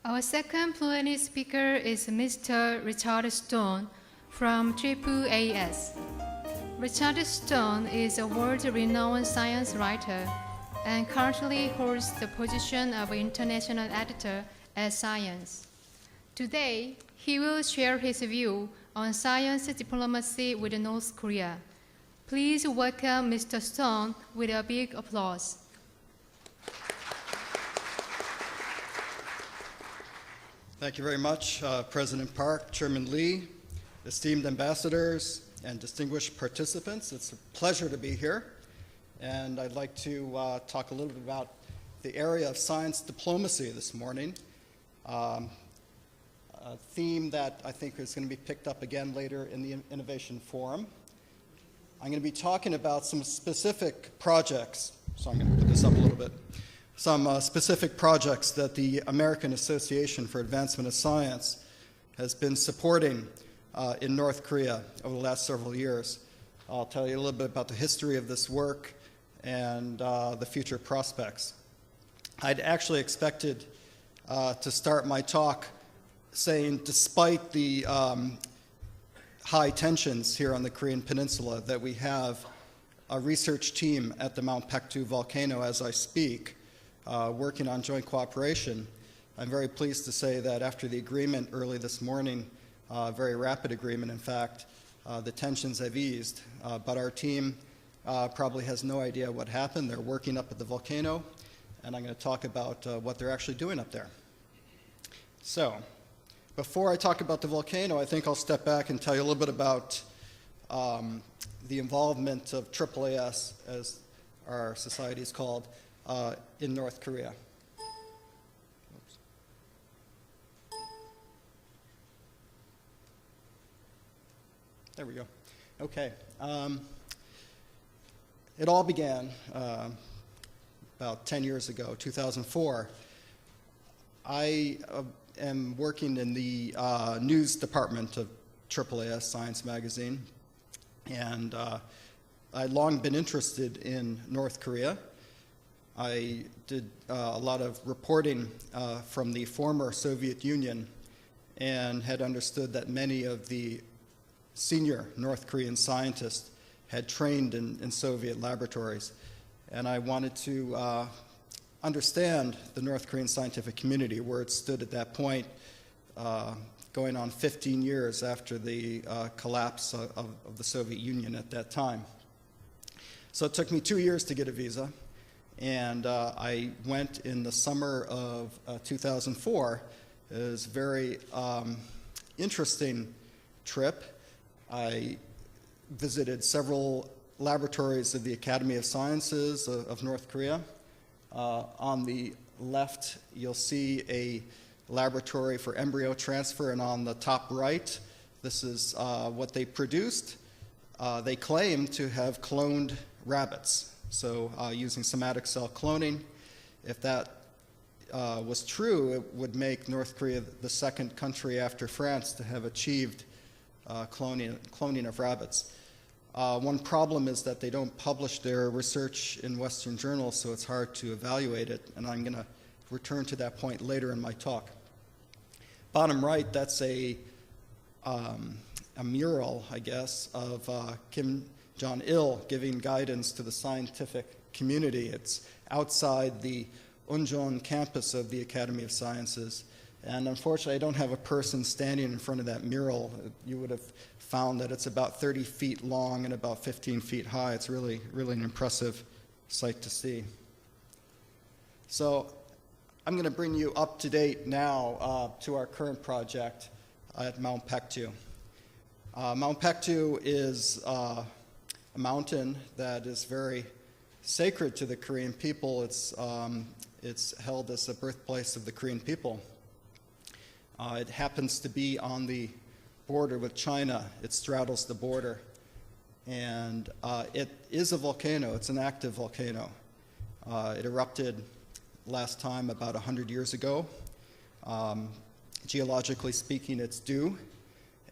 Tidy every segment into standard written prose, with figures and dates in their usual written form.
Our second plenary speaker is Mr. Richard Stone from AAAS. Richard Stone is a world-renowned science writer and currently holds the position of international editor at Science. Today, he will share his view on science diplomacy with North Korea. Please welcome Mr. Stone with a big applause. Thank you very much, President Park, Chairman Lee, esteemed ambassadors, and distinguished participants. It's a pleasure to be here, and I'd like to talk a little bit about the area of science diplomacy this morning, a theme that I think is going to be picked up again later in the Innovation Forum. I'm going to be talking about some specific projects, so I'm going to put this up a little bit. Some specific projects that the American Association for Advancement of Science has been supporting in North Korea over the last several years. I'll tell you a little bit about the history of this work and the future prospects. I'd actually expected to start my talk saying, despite the high tensions here on the Korean Peninsula, that we have a research team at the Mount Paektu volcano as I speak, working on joint cooperation. I'm very pleased to say that after the agreement early this morning, very rapid agreement in fact, the tensions have eased. But our team probably has no idea what happened. They're working up at the volcano, and I'm going to talk about what they're actually doing up there. So, before I talk about the volcano, I think I'll step back and tell you a little bit about the involvement of AAAS, as our society is called, in North Korea. Oops. There we go. Okay. It all began about 10 years ago, 2004. I am working in the news department of AAAS Science Magazine, and I'd long been interested in North Korea. I did a lot of reporting from the former Soviet Union and had understood that many of the senior North Korean scientists had trained in Soviet laboratories. And I wanted to understand the North Korean scientific community, where it stood at that point, going on 15 years after the collapse of the Soviet Union at that time. So it took me 2 years to get a visa. And I went in the summer of 2004. It was a very interesting trip. I visited several laboratories of the Academy of Sciences of North Korea. On the left, you'll see a laboratory for embryo transfer, and on the top right, this is what they produced. They claim to have cloned rabbits. So using somatic cell cloning. If that was true, it would make North Korea the second country after France to have achieved cloning of rabbits. One problem is that they don't publish their research in Western journals, so it's hard to evaluate it, and I'm going to return to that point later in my talk. Bottom right, that's a mural, I guess, of Kim Jong-il giving guidance to the scientific community. It's outside the Unjeon campus of the Academy of Sciences. And unfortunately, I don't have a person standing in front of that mural. You would have found that it's about 30 feet long and about 15 feet high. It's really, really an impressive sight to see. So I'm going to bring you up to date now to our current project at Mount Paektu. Mount Paektu is a mountain that is very sacred to the Korean people. It's held as the birthplace of the Korean people. It happens to be on the border with China. It straddles the border. And it is a volcano. It's an active volcano. It erupted last time about 100 years ago. Geologically speaking, it's due.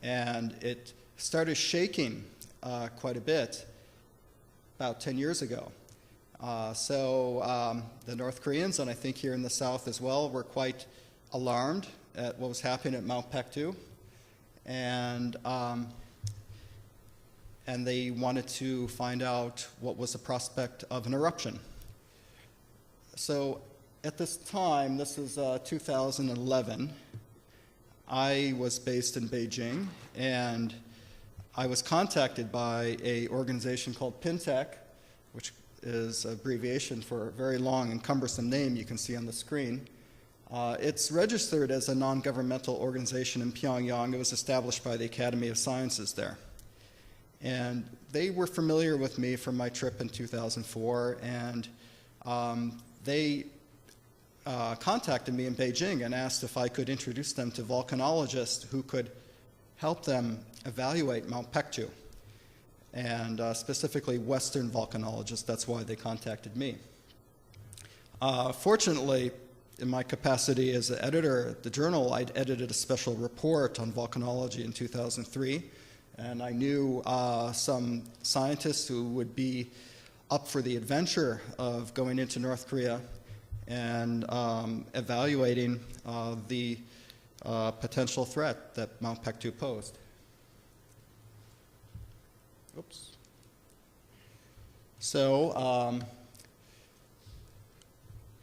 And it started shaking quite a bit about 10 years ago. So the North Koreans, and I think here in the South as well, were quite alarmed at what was happening at Mount Pektu, and they wanted to find out what was the prospect of an eruption. So at this time, this is 2011, I was based in Beijing, and I was contacted by an organization called PINTEC, which is an abbreviation for a very long and cumbersome name you can see on the screen. It's registered as a non-governmental organization in Pyongyang. It was established by the Academy of Sciences there. And they were familiar with me from my trip in 2004, and they contacted me in Beijing and asked if I could introduce them to volcanologists who could help them evaluate Mount Pektu, and specifically Western volcanologists. That's why they contacted me. Fortunately, in my capacity as an editor at the journal, I'd edited a special report on volcanology in 2003, and I knew some scientists who would be up for the adventure of going into North Korea and evaluating the potential threat that Mount Pektu posed. Oops. So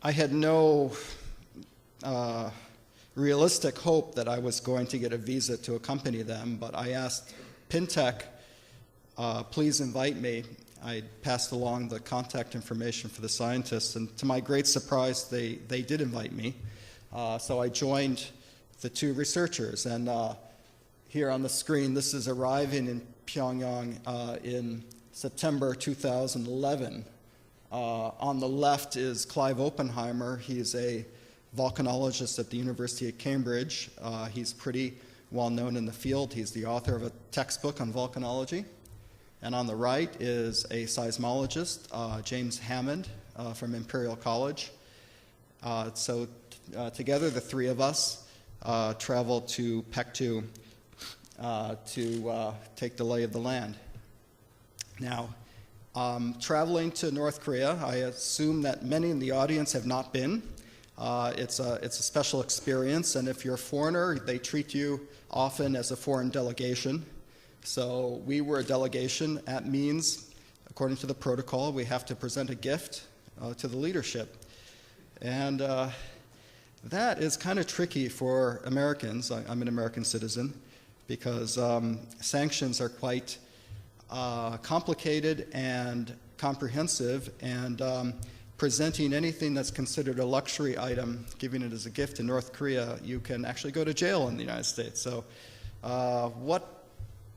I had no realistic hope that I was going to get a visa to accompany them, but I asked PINTEC, please invite me. I passed along the contact information for the scientists, and to my great surprise, they did invite me. So I joined the two researchers, and here on the screen, this is arriving in Pyongyang in September 2011. On the left is Clive Oppenheimer. He's a volcanologist at the University of Cambridge. He's pretty well known in the field. He's the author of a textbook on volcanology. And on the right is a seismologist, James Hammond, from Imperial College. So together, the three of us traveled to Pektu to take the lay of the land. Now, traveling to North Korea, I assume that many in the audience have not been. It's a special experience, and if you're a foreigner, they treat you often as a foreign delegation. So we were a delegation. That means, according to the protocol, we have to present a gift to the leadership. And that is kind of tricky for Americans. I'm an American citizen, because sanctions are quite complicated and comprehensive, and presenting anything that's considered a luxury item, giving it as a gift in North Korea, you can actually go to jail in the United States. So what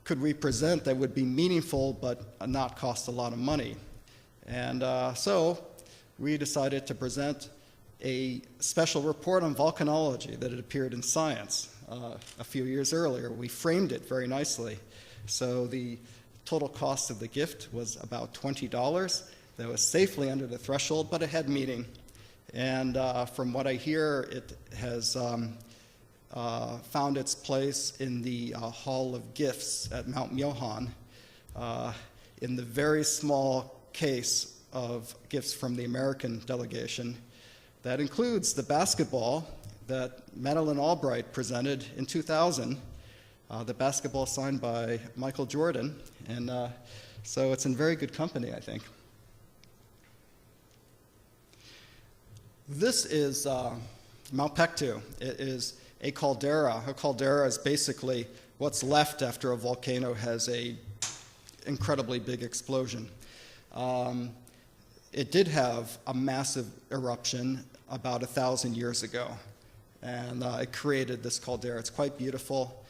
could we present that would be meaningful but not cost a lot of money? And so we decided to present a special report on volcanology that had appeared in Science a few years earlier. We framed it very nicely. So the total cost of the gift was about $20. That was safely under the threshold, but it had meaning. And from what I hear, it has found its place in the Hall of Gifts at Mount Myohan, in the very small case of gifts from the American delegation. That includes the basketball that Madeleine Albright presented in 2000, the basketball signed by Michael Jordan. And so it's in very good company, I think. This is Mount Pektu. It is a caldera. A caldera is basically what's left after a volcano has an incredibly big explosion. It did have a massive eruption about 1,000 years ago, and it created this caldera. It's quite beautiful.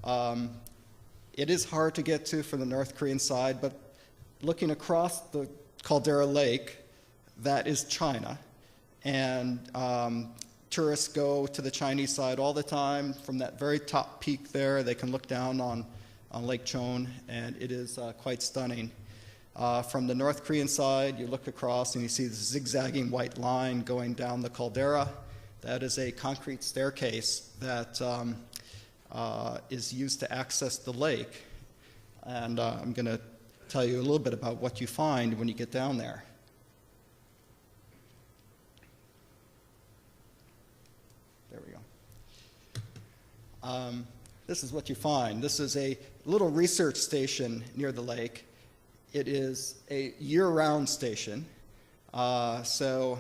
It is hard to get to from the North Korean side, but looking across the caldera lake, that is China. And tourists go to the Chinese side all the time. From that very top peak there, they can look down on Lake Chon, and it is quite stunning. From the North Korean side, you look across and you see the zigzagging white line going down the caldera. That is a concrete staircase that is used to access the lake. And I'm going to tell you a little bit about what you find when you get down there. There we go. this is what you find. This is a little research station near the lake. It is a year-round station. So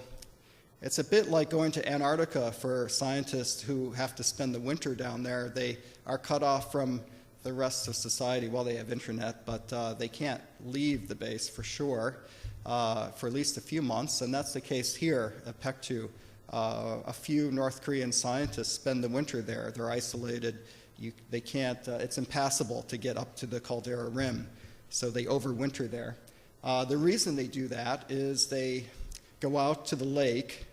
it's a bit like going to Antarctica for scientists who have to spend the winter down there. They are cut off from the rest of society. Well, they have internet, but they can't leave the base for sure for at least a few months, and that's the case here at Paektu. A few North Korean scientists spend the winter there. They're isolated. They can't, it's impassable to get up to the caldera rim, so they overwinter there. The reason they do that is they go out to the lake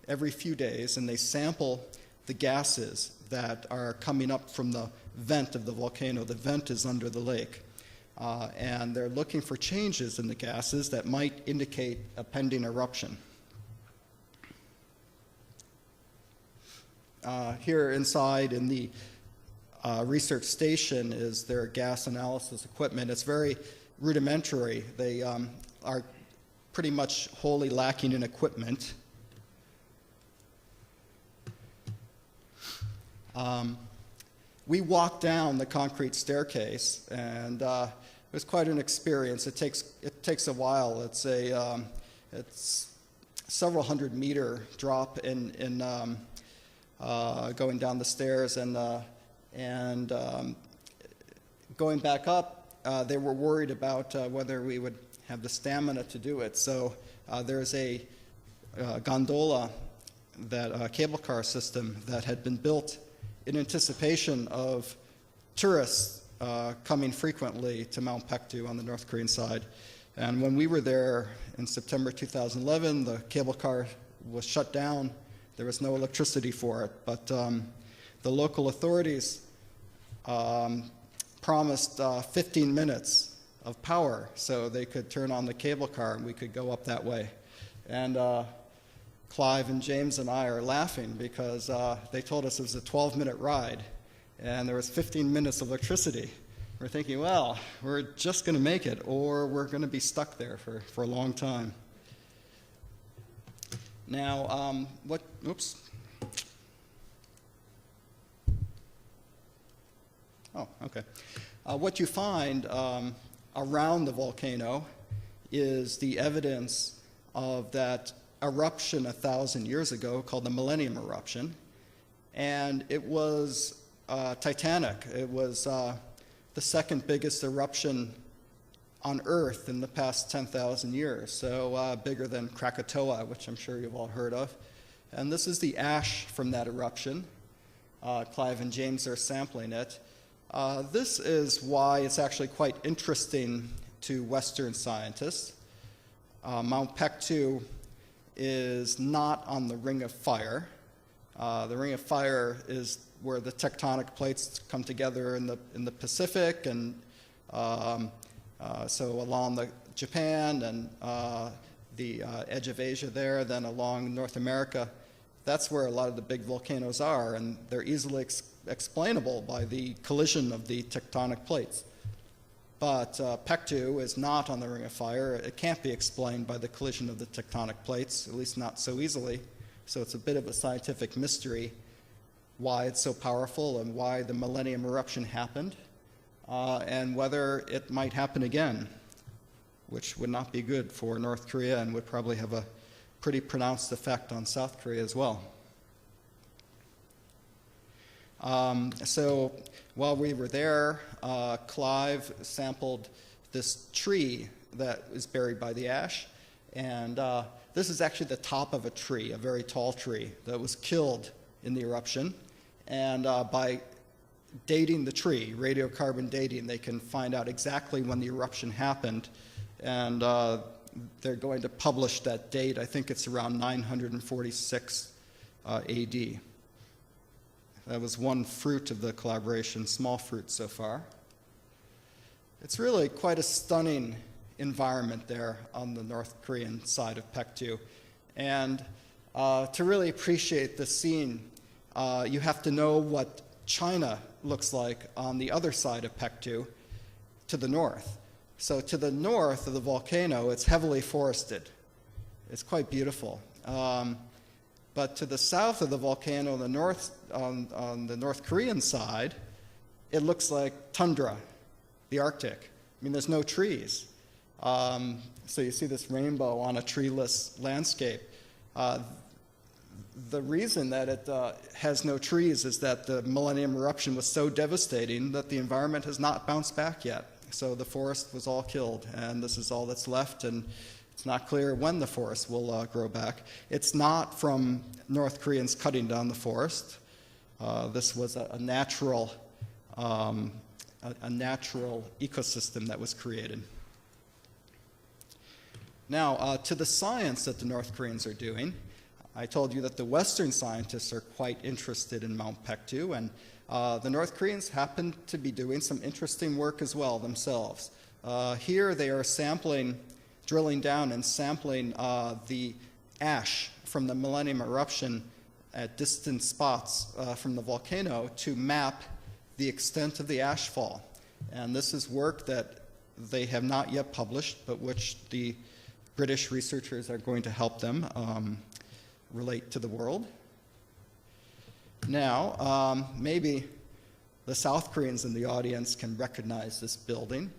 every few days and they sample the gases that are coming up from the vent of the volcano. The vent is under the lake. And they're looking for changes in the gases that might indicate a pending eruption. Here inside in the research station is their gas analysis equipment. It's very rudimentary. They are pretty much wholly lacking in equipment. We walked down the concrete staircase, and it was quite an experience. It takes a while. It's several hundred-meter drop in going down the stairs, and going back up. They were worried about whether we would have the stamina to do it. So there's a gondola, that cable car system that had been built in anticipation of tourists coming frequently to Mount Paektu on the North Korean side. And when we were there in September 2011, the cable car was shut down. There was no electricity for it, but the local authorities promised 15 minutes of power so they could turn on the cable car and we could go up that way. And Clive and James and I are laughing because they told us it was a 12-minute ride and there was 15 minutes of electricity. We're thinking, well, we're just going to make it or we're going to be stuck there for a long time. Now, oops. Oh, okay. What you find around the volcano is the evidence of that eruption 1,000 years ago called the Millennium Eruption. And it was titanic. It was the second biggest eruption on Earth in the past 10,000 years, so bigger than Krakatoa, which I'm sure you've all heard of. And this is the ash from that eruption. Clive and James are sampling it. This is why it's actually quite interesting to Western scientists. Mount Paektu is not on the Ring of Fire. The Ring of Fire is where the tectonic plates come together in the Pacific, and so along Japan and the edge of Asia there, then along North America. That's where a lot of the big volcanoes are, and they're easily explainable by the collision of the tectonic plates. But Paektu is not on the Ring of Fire. It can't be explained by the collision of the tectonic plates, at least not so easily. So it's a bit of a scientific mystery why it's so powerful and why the Millennium Eruption happened, and whether it might happen again, which would not be good for North Korea and would probably have a pretty pronounced effect on South Korea as well. So while we were there, Clive sampled this tree that is buried by the ash, and this is actually the top of a tree, a very tall tree that was killed in the eruption. And by dating the tree, radiocarbon dating, they can find out exactly when the eruption happened, and they're going to publish that date. I think it's around 946 AD. That was one fruit of the collaboration, small fruit so far. It's really quite a stunning environment there on the North Korean side of Paektu. And to really appreciate the scene, you have to know what China looks like on the other side of Paektu to the north. So to the north of the volcano, it's heavily forested. It's quite beautiful. But to the south of the volcano on the North Korean side, it looks like tundra, the Arctic. I mean, there's no trees. So you see this rainbow on a treeless landscape. The reason that it has no trees is that the Millennium eruption was so devastating that the environment has not bounced back yet. So the forest was all killed, and this is all that's left, and it's not clear when the forest will grow back. It's not from North Koreans cutting down the forest. This was a natural ecosystem that was created. Now, to the science that the North Koreans are doing, I told you that the Western scientists are quite interested in Mount Paektu, and the North Koreans happen to be doing some interesting work as well themselves. Here they are drilling down and sampling the ash from the Millennium eruption at distant spots from the volcano to map the extent of the ash fall. And this is work that they have not yet published, but which the British researchers are going to help them relate to the world. Now, maybe the South Koreans in the audience can recognize this building,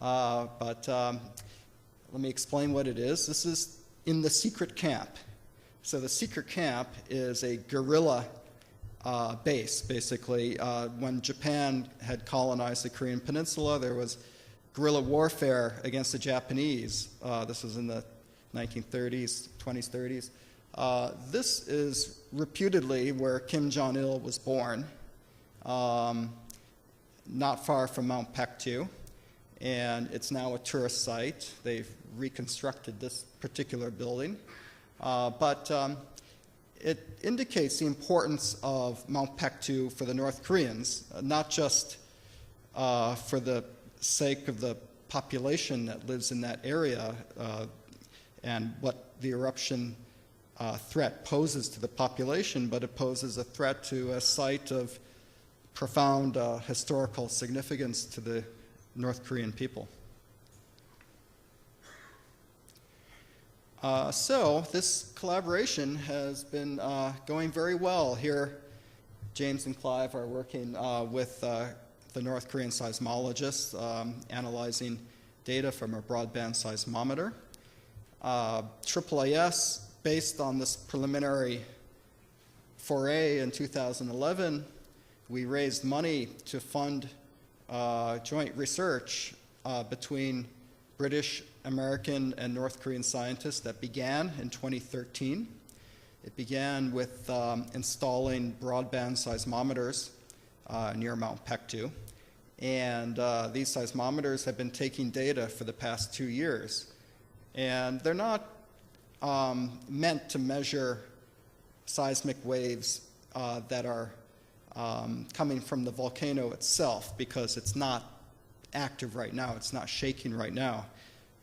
but let me explain what it is. This is in the secret camp. So the secret camp is a guerrilla base, basically. When Japan had colonized the Korean Peninsula, there was guerrilla warfare against the Japanese. This was in the 1930s, 20s, 30s. This is reputedly where Kim Jong-il was born, not far from Mount Paektu, and it's now a tourist site. They've reconstructed this particular building, but it indicates the importance of Mount Paektu for the North Koreans, not just for the sake of the population that lives in that area and what the eruption threat poses to the population, but it poses a threat to a site of profound historical significance to the North Korean people. So this collaboration has been going very well. Here, James and Clive are working with the North Korean seismologists, analyzing data from a broadband seismometer. AAAS, based on this preliminary foray in 2011, we raised money to fund joint research between British, American, and North Korean scientists that began in 2013. It began with installing broadband seismometers near Mount Paektu. And these seismometers have been taking data for the past 2 years. And they're not meant to measure seismic waves that are coming from the volcano itself, because it's not active right now, it's not shaking right now.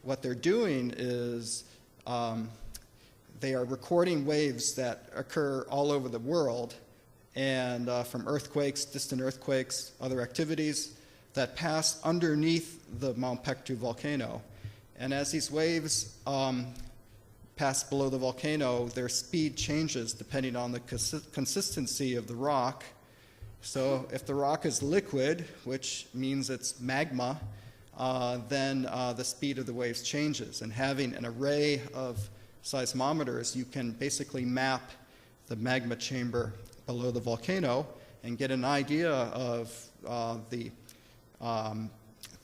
What they're doing is they are recording waves that occur all over the world, and from earthquakes, distant earthquakes, other activities that pass underneath the Mount Paektu volcano. And as these waves pass below the volcano, their speed changes depending on the consistency of the rock. So if the rock is liquid, which means it's magma, then the speed of the waves changes. And having an array of seismometers, you can basically map the magma chamber below the volcano and get an idea of the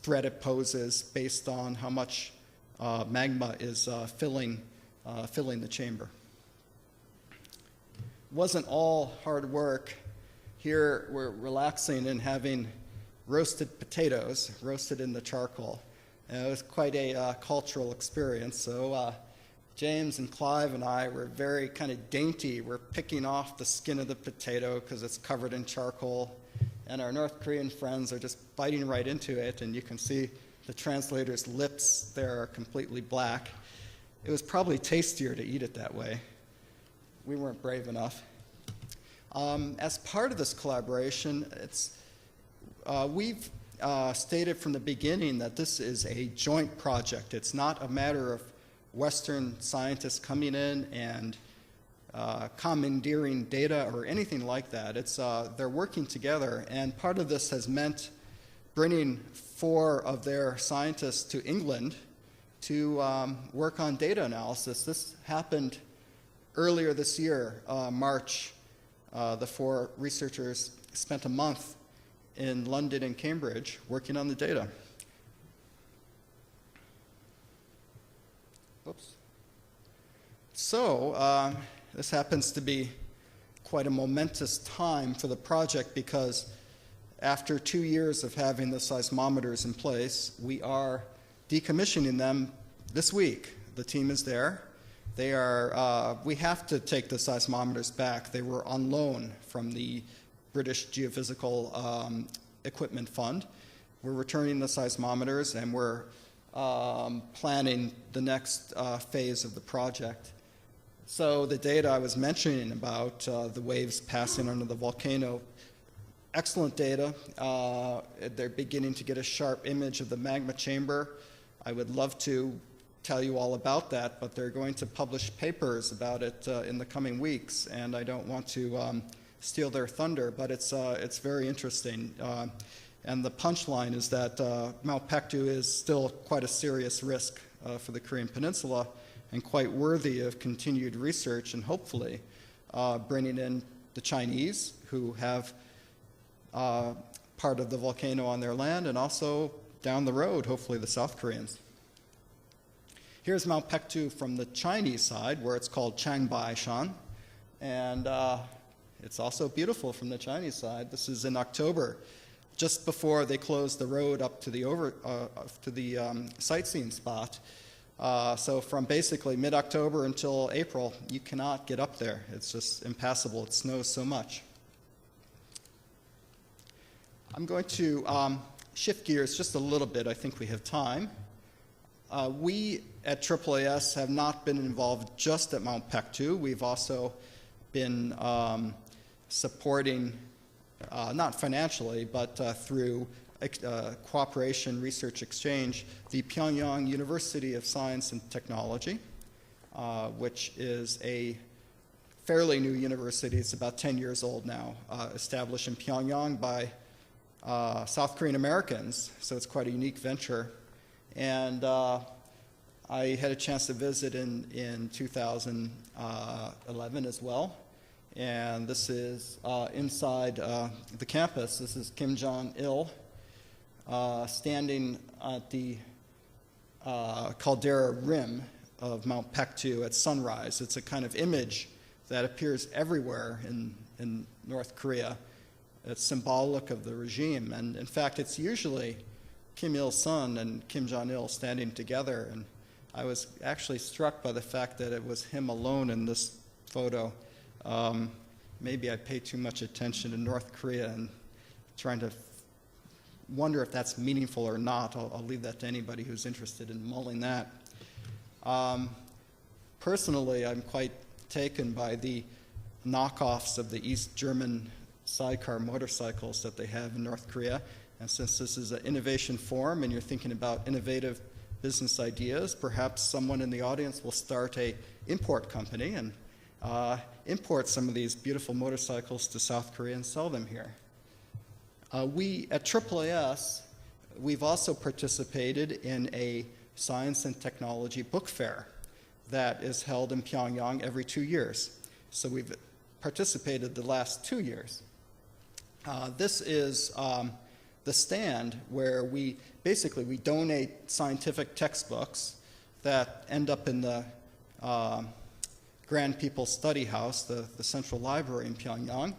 threat it poses based on how much magma is filling the chamber. It wasn't all hard work. Here we're relaxing and having roasted potatoes, roasted in the charcoal. And it was quite a cultural experience. So James and Clive and I were very kind of dainty. We're picking off the skin of the potato because it's covered in charcoal. And our North Korean friends are just biting right into it. And you can see the translator's lips there are completely black. It was probably tastier to eat it that way. We weren't brave enough. As part of this collaboration, we've stated from the beginning that this is a joint project. It's not a matter of Western scientists coming in and commandeering data or anything like that. It's, they're working together, and part of this has meant bringing 4 of their scientists to England to work on data analysis. This happened earlier this year, March. The 4 researchers spent a month in London and Cambridge working on the data. Oops. So this happens to be quite a momentous time for the project, because after 2 years of having the seismometers in place, we are decommissioning them this week. The team is there. They are, we have to take the seismometers back. They were on loan from the British Geophysical Equipment Fund. We're returning the seismometers, and we're planning the next phase of the project. So the data I was mentioning about the waves passing under the volcano, excellent data. They're beginning to get a sharp image of the magma chamber. I would love to tell you all about that, but they're going to publish papers about it in the coming weeks, and I don't want to steal their thunder, but it's very interesting. And the punchline is that Mount Pektu is still quite a serious risk for the Korean Peninsula, and quite worthy of continued research, and hopefully bringing in the Chinese, who have part of the volcano on their land, and also down the road, hopefully the South Koreans. Here's Mount Pektu from the Chinese side, where it's called Changbaishan, and it's also beautiful from the Chinese side. This is in October, just before they closed the road up to the sightseeing spot. So from basically mid-October until April, you cannot get up there. It's just impassable. It snows so much. I'm going to shift gears just a little bit. I think we have time. We at AAAS have not been involved just at Mount Pektu. We've also been supporting, not financially, but through cooperation, research exchange, the Pyongyang University of Science and Technology, which is a fairly new university. It's about 10 years old now, established in Pyongyang by South Korean Americans, so it's quite a unique venture. And I had a chance to visit in 2011 as well. And this is inside the campus. This is Kim Jong-il standing at the caldera rim of Mount Pektu at sunrise. It's a kind of image that appears everywhere in North Korea. It's symbolic of the regime. And in fact, it's usually Kim Il-sung and Kim Jong-il standing together. And I was actually struck by the fact that it was him alone in this photo. Maybe I pay too much attention to North Korea and trying to wonder if that's meaningful or not. I'll leave that to anybody who's interested in mulling that. Personally, I'm quite taken by the knockoffs of the East German sidecar motorcycles that they have in North Korea. And since this is an innovation forum and you're thinking about innovative business ideas, perhaps someone in the audience will start an import company and import some of these beautiful motorcycles to South Korea and sell them here. We at AAAS, we've also participated in a science and technology book fair that is held in Pyongyang every 2 years. So we've participated the last 2 years. This is the stand where we donate scientific textbooks that end up in the Grand People's Study House, the central library in Pyongyang.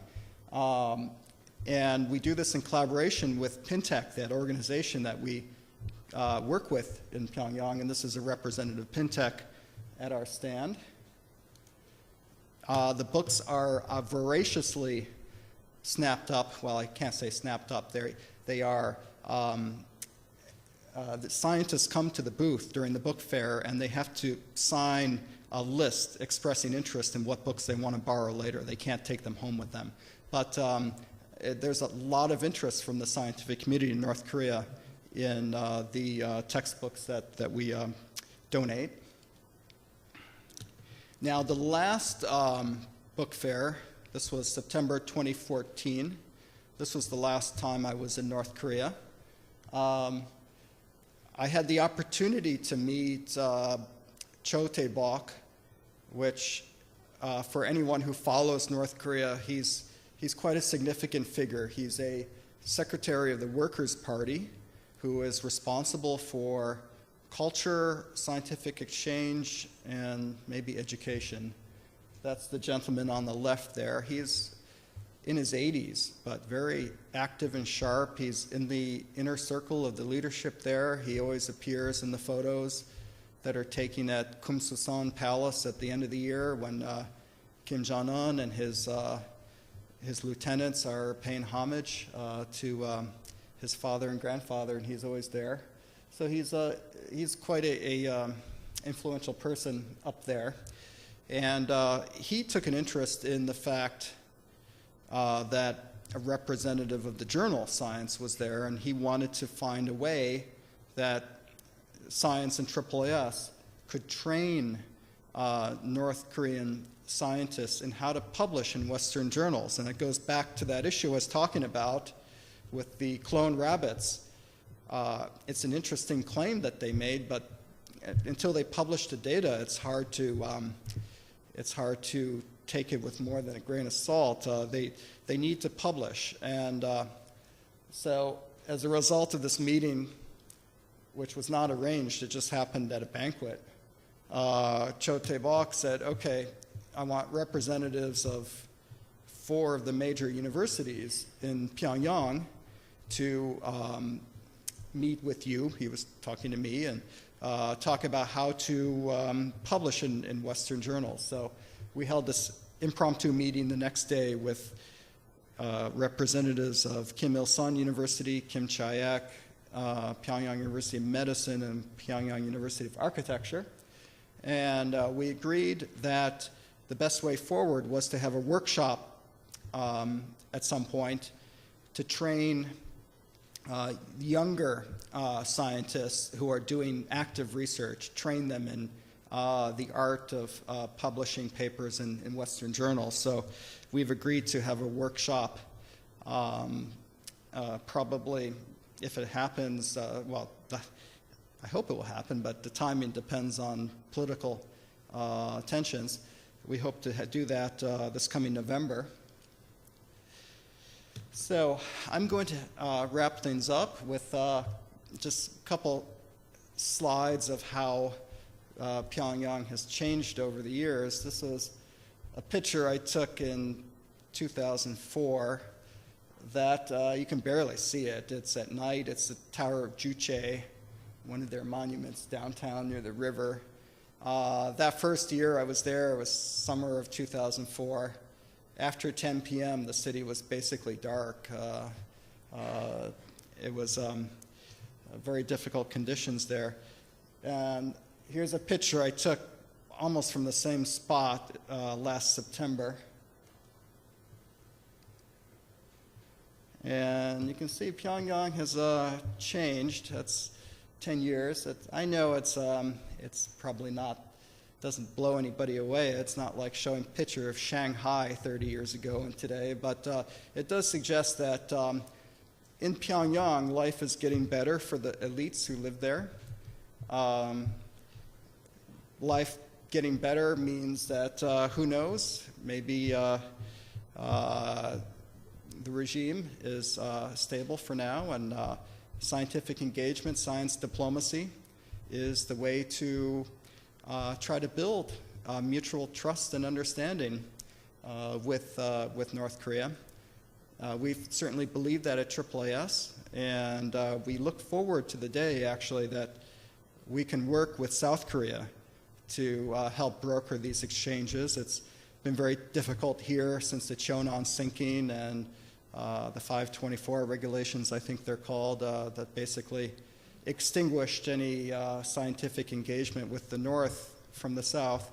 And we do this in collaboration with PINTEC, that organization that we work with in Pyongyang, and this is a representative PINTEC at our stand. The books are voraciously snapped up. Well, I can't say snapped up. They are, the scientists come to the booth during the book fair and they have to sign a list expressing interest in what books they want to borrow later. They can't take them home with them. But there's a lot of interest from the scientific community in North Korea in the textbooks that we donate. Now, the last book fair, this was September 2014. This was the last time I was in North Korea. I had the opportunity to meet Cho Tae-bok, which for anyone who follows North Korea, he's quite a significant figure. He's a secretary of the Workers' Party who is responsible for culture, scientific exchange, and maybe education. That's the gentleman on the left there. He's in his 80s, but very active and sharp. He's in the inner circle of the leadership there. He always appears in the photos that are taken at Kumsusan Palace at the end of the year when Kim Jong-un and his lieutenants are paying homage to his father and grandfather, and he's always there. So he's quite a influential person up there. And he took an interest in the fact that a representative of the journal Science was there, and he wanted to find a way that Science and AAAS could train North Korean scientists in how to publish in Western journals. And it goes back to that issue I was talking about with the clone rabbits. It's an interesting claim that they made, but until they publish the data, it's hard to take it with more than a grain of salt. They need to publish. And so as a result of this meeting, which was not arranged, it just happened at a banquet, Cho Tae-bok said, okay, I want representatives of 4 of the major universities in Pyongyang to meet with you. He was talking to me, and talk about how to publish in Western journals. So we held this impromptu meeting the next day with representatives of Kim Il-sung University, Kim Chaek, Pyongyang University of Medicine, and Pyongyang University of Architecture. And we agreed that the best way forward was to have a workshop at some point to train younger scientists who are doing active research, train them in the art of publishing papers in Western journals. So we've agreed to have a workshop, probably, if it happens, well, I hope it will happen, but the timing depends on political tensions. We hope to do that this coming November. So I'm going to wrap things up with just a couple slides of how Pyongyang has changed over the years. This was a picture I took in 2004 that you can barely see it. It's at night. It's the Tower of Juche, one of their monuments downtown near the river. That first year I was there, it was summer of 2004. After 10 p.m., the city was basically dark. It was very difficult conditions there. And here's a picture I took almost from the same spot last September. And you can see Pyongyang has changed. That's 10 years. I know it's probably not, doesn't blow anybody away. It's not like showing a picture of Shanghai 30 years ago and today, but it does suggest that in Pyongyang, life is getting better for the elites who live there. Life getting better means that, who knows, maybe the regime is stable for now, and scientific engagement, science diplomacy is the way to try to build mutual trust and understanding with North Korea. We certainly believe that at AAAS, and we look forward to the day, actually, that we can work with South Korea to help broker these exchanges. It's been very difficult here since the Cheonan sinking and the 524 regulations, I think they're called, that basically extinguished any scientific engagement with the North from the South.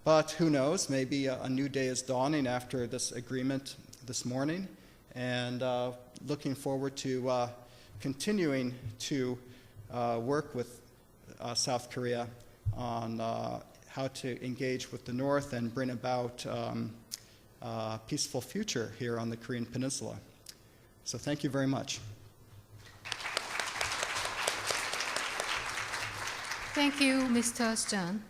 But who knows, maybe a new day is dawning after this agreement this morning, and looking forward to continuing to work with South Korea on how to engage with the North and bring about a peaceful future here on the Korean Peninsula. So thank you very much. Thank you, Mr. Stern.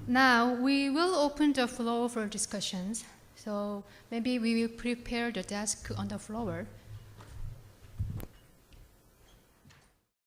Now we will open the floor for discussions. So maybe we will prepare the desk on the floor.